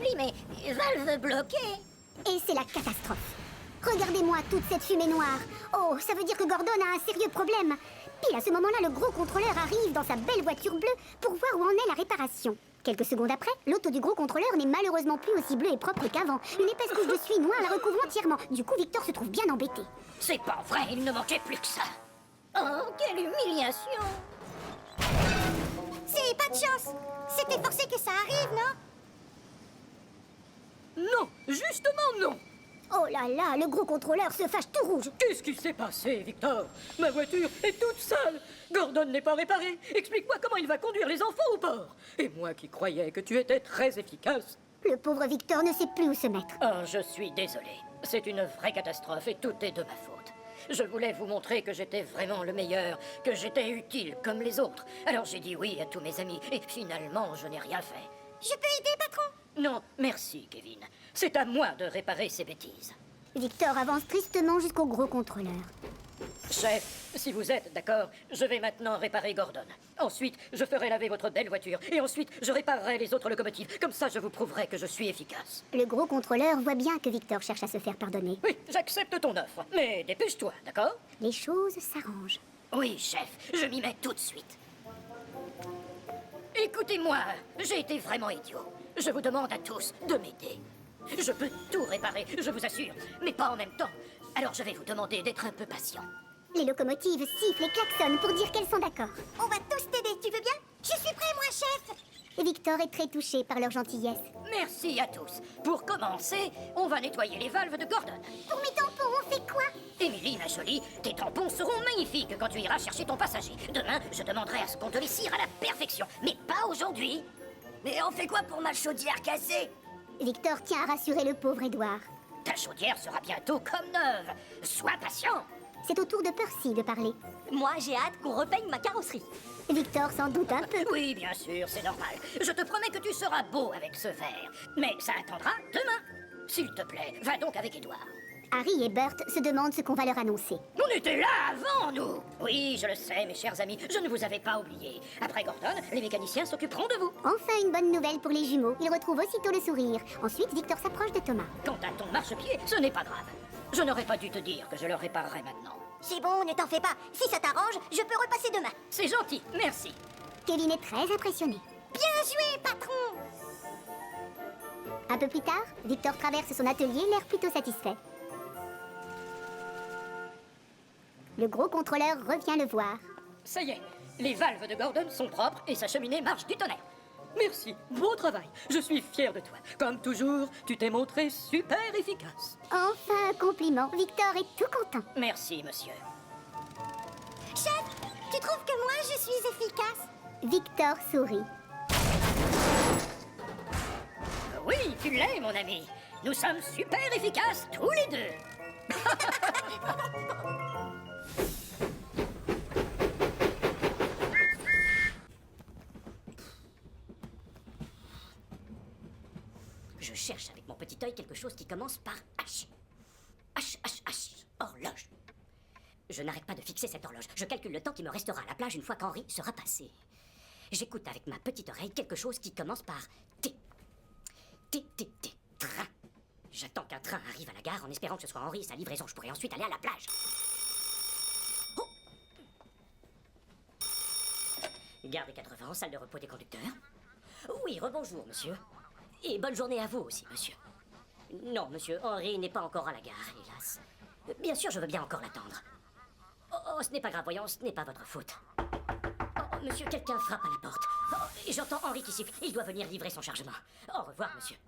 établi, mais valve bloquée. Et c'est la catastrophe. Regardez-moi toute cette fumée noire. Oh, ça veut dire que Gordon a un sérieux problème. Pile à ce moment-là, le gros contrôleur arrive dans sa belle voiture bleue pour voir où en est la réparation. Quelques secondes après, l'auto du gros contrôleur n'est malheureusement plus aussi bleu et propre qu'avant. Une épaisse couche de suie noire la recouvre entièrement. Du coup, Victor se trouve bien embêté. C'est pas vrai, il ne manquait plus que ça. Oh, quelle humiliation. C'est pas de chance. C'était forcé que ça arrive, non? Non, justement non. Oh là là, le gros contrôleur se fâche tout rouge. Qu'est-ce qui s'est passé, Victor? Ma voiture est toute sale. Gordon n'est pas réparé. Explique-moi comment il va conduire les enfants au port. Et moi qui croyais que tu étais très efficace. Le pauvre Victor ne sait plus où se mettre. Oh, je suis désolé. C'est une vraie catastrophe et tout est de ma faute. Je voulais vous montrer que j'étais vraiment le meilleur, que j'étais utile comme les autres. Alors j'ai dit oui à tous mes amis et finalement je n'ai rien fait. Je peux aider, patron? Non, merci Kevin. C'est à moi de réparer ces bêtises. Victor avance tristement jusqu'au gros contrôleur. Chef, si vous êtes d'accord, je vais maintenant réparer Gordon. Ensuite, je ferai laver votre belle voiture. Et ensuite, je réparerai les autres locomotives. Comme ça, je vous prouverai que je suis efficace. Le gros contrôleur voit bien que Victor cherche à se faire pardonner. Oui, j'accepte ton offre. Mais dépêche-toi, d'accord? Les choses s'arrangent. Oui, chef, je m'y mets tout de suite. Écoutez-moi, j'ai été vraiment idiot. Je vous demande à tous de m'aider. Je peux tout réparer, je vous assure, mais pas en même temps. Alors je vais vous demander d'être un peu patient. Les locomotives sifflent et klaxonnent pour dire qu'elles sont d'accord. On va tous t'aider, tu veux bien? Je suis prêt, moi, chef! Et Victor est très touché par leur gentillesse. Merci à tous. Pour commencer, on va nettoyer les valves de Gordon. Pour mes tampons, on fait quoi? Émilie, ma jolie, tes tampons seront magnifiques quand tu iras chercher ton passager. Demain, je demanderai à ce qu'on te les cire à la perfection, mais pas aujourd'hui. Mais on fait quoi pour ma chaudière cassée? Victor tient à rassurer le pauvre Édouard. Ta chaudière sera bientôt comme neuve. Sois patient. C'est au tour de Percy de parler. Moi, j'ai hâte qu'on repeigne ma carrosserie. Victor s'en doute un peu. Oui, bien sûr, c'est normal. Je te promets que tu seras beau avec ce verre. Mais ça attendra demain. S'il te plaît, va donc avec Édouard. Harry et Bert se demandent ce qu'on va leur annoncer. On était là avant, nous. Oui, je le sais, mes chers amis, je ne vous avais pas oublié. Après Gordon, les mécaniciens s'occuperont de vous. Enfin une bonne nouvelle pour les jumeaux. Ils retrouvent aussitôt le sourire. Ensuite, Victor s'approche de Thomas. Quant à ton marchepied, ce n'est pas grave. Je n'aurais pas dû te dire que je le réparerais maintenant. C'est bon, ne t'en fais pas. Si ça t'arrange, je peux repasser demain. C'est gentil, merci. Kevin est très impressionné. Bien joué, patron! Un peu plus tard, Victor traverse son atelier, l'air plutôt satisfait. Le gros contrôleur revient le voir. Ça y est, les valves de Gordon sont propres et sa cheminée marche du tonnerre. Merci, beau travail. Je suis fier de toi. Comme toujours, tu t'es montré super efficace. Enfin un compliment. Victor est tout content. Merci, monsieur. Chef, tu trouves que moi, je suis efficace? Victor sourit. Oui, tu l'es, mon ami. Nous sommes super efficaces, tous les deux. Je cherche avec mon petit œil quelque chose qui commence par H. H, H, H. Horloge. Je n'arrête pas de fixer cette horloge. Je calcule le temps qui me restera à la plage une fois qu'Henri sera passé. J'écoute avec ma petite oreille quelque chose qui commence par T. T, T, T. Train. J'attends qu'un train arrive à la gare en espérant que ce soit Henri et sa livraison. Je pourrai ensuite aller à la plage. Oh. Gare des 80, salle de repos des conducteurs. Oui, rebonjour, monsieur. Et bonne journée à vous aussi, monsieur. Non, monsieur, Henri n'est pas encore à la gare, hélas. Bien sûr, je veux bien encore l'attendre. Oh, ce n'est pas grave, voyons, ce n'est pas votre faute. Oh, monsieur, quelqu'un frappe à la porte. Oh, et j'entends Henri qui siffle. Il doit venir livrer son chargement. Au revoir, monsieur.